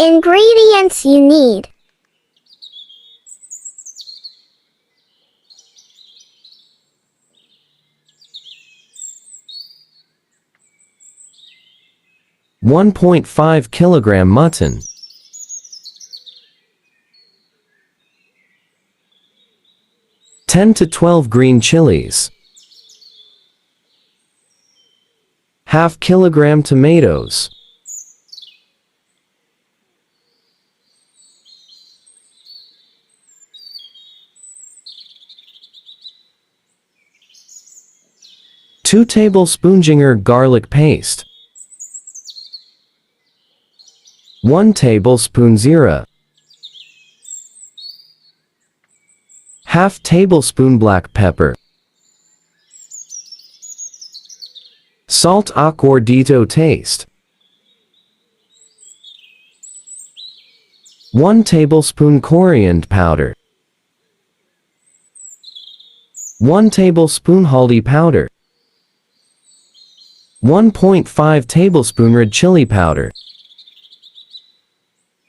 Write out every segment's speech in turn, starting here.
Ingredients you need: 1.5 kilogram mutton, 10 to 12 green chilies, ½ kilogram tomatoes, 2 tablespoons ginger garlic paste, 1 tablespoon ZEERA, ½ tablespoon black pepper, salt accordito taste, 1 tablespoon coriander powder, 1 tablespoon haldi powder, 1.5 tablespoon red chili powder,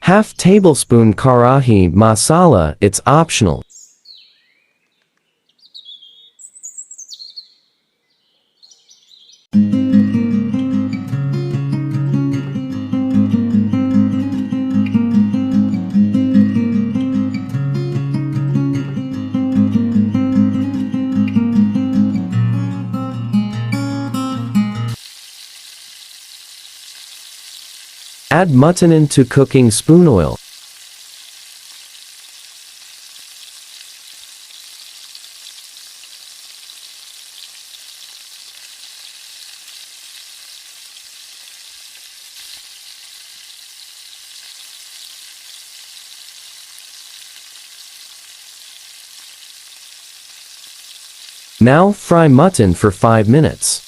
½ tablespoon karahi masala, it's optional. Add mutton into cooking spoon oil. Now fry mutton for 5 minutes.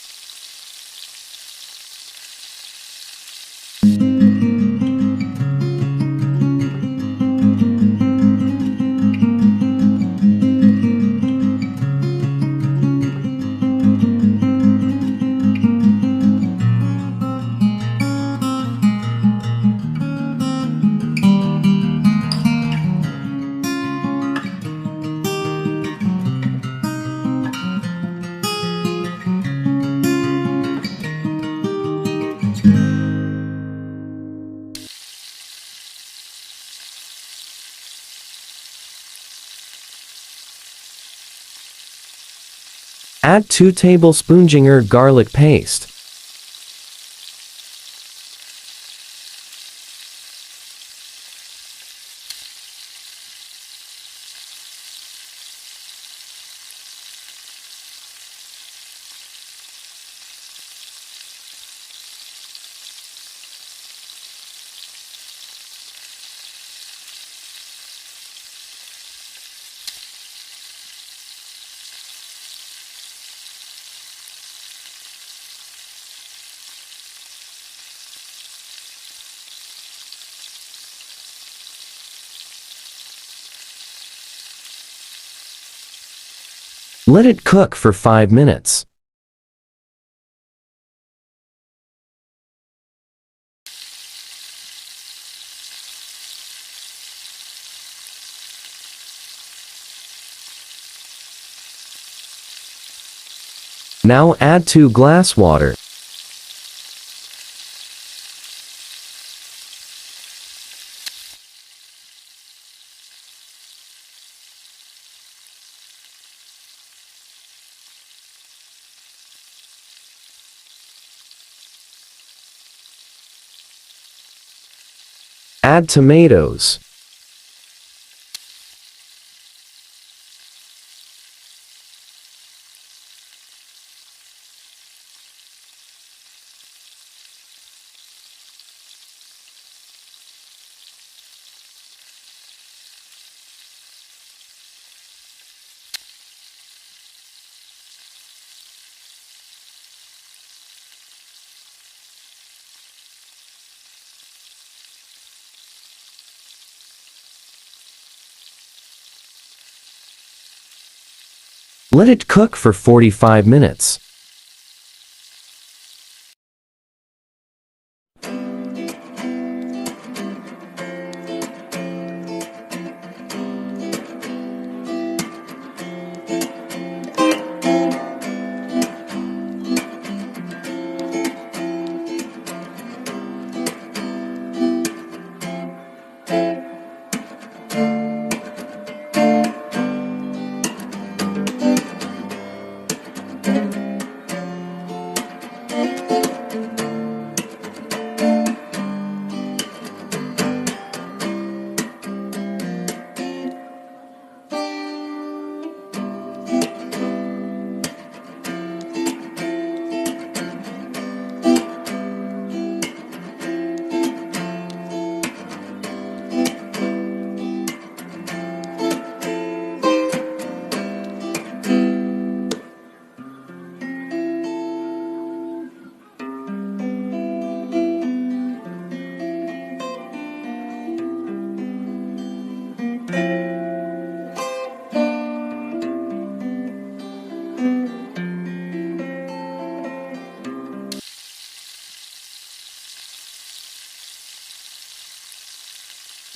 Add 2 tablespoons ginger garlic paste. Let it cook for 5 minutes. Now add 2 glass water. Add tomatoes. Let it cook for 45 minutes.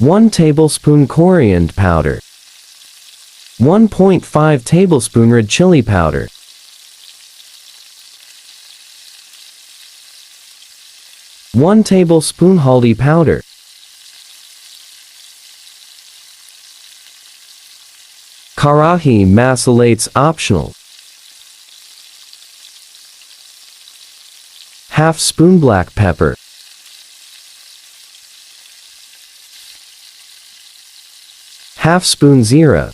1 tablespoon coriander powder, 1.5 tablespoon red chili powder, 1 tablespoon haldi powder, Karahi masalates optional, ½ spoon black pepper, ½ spoon ZEERA,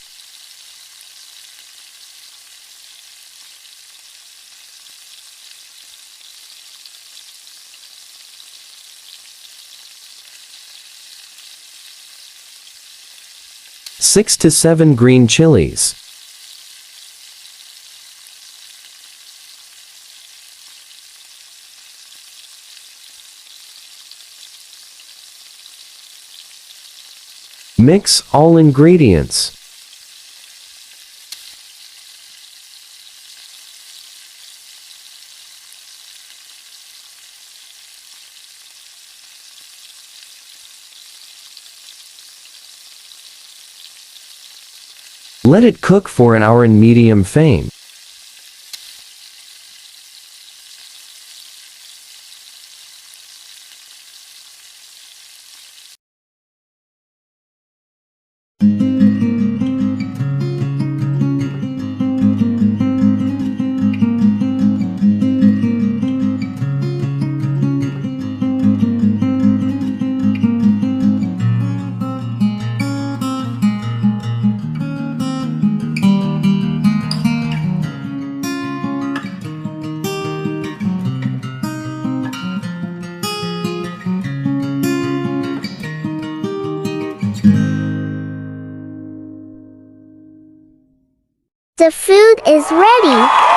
six to 7 green chilies, mix all ingredients. Let it cook for an hour in medium flame. The food is ready.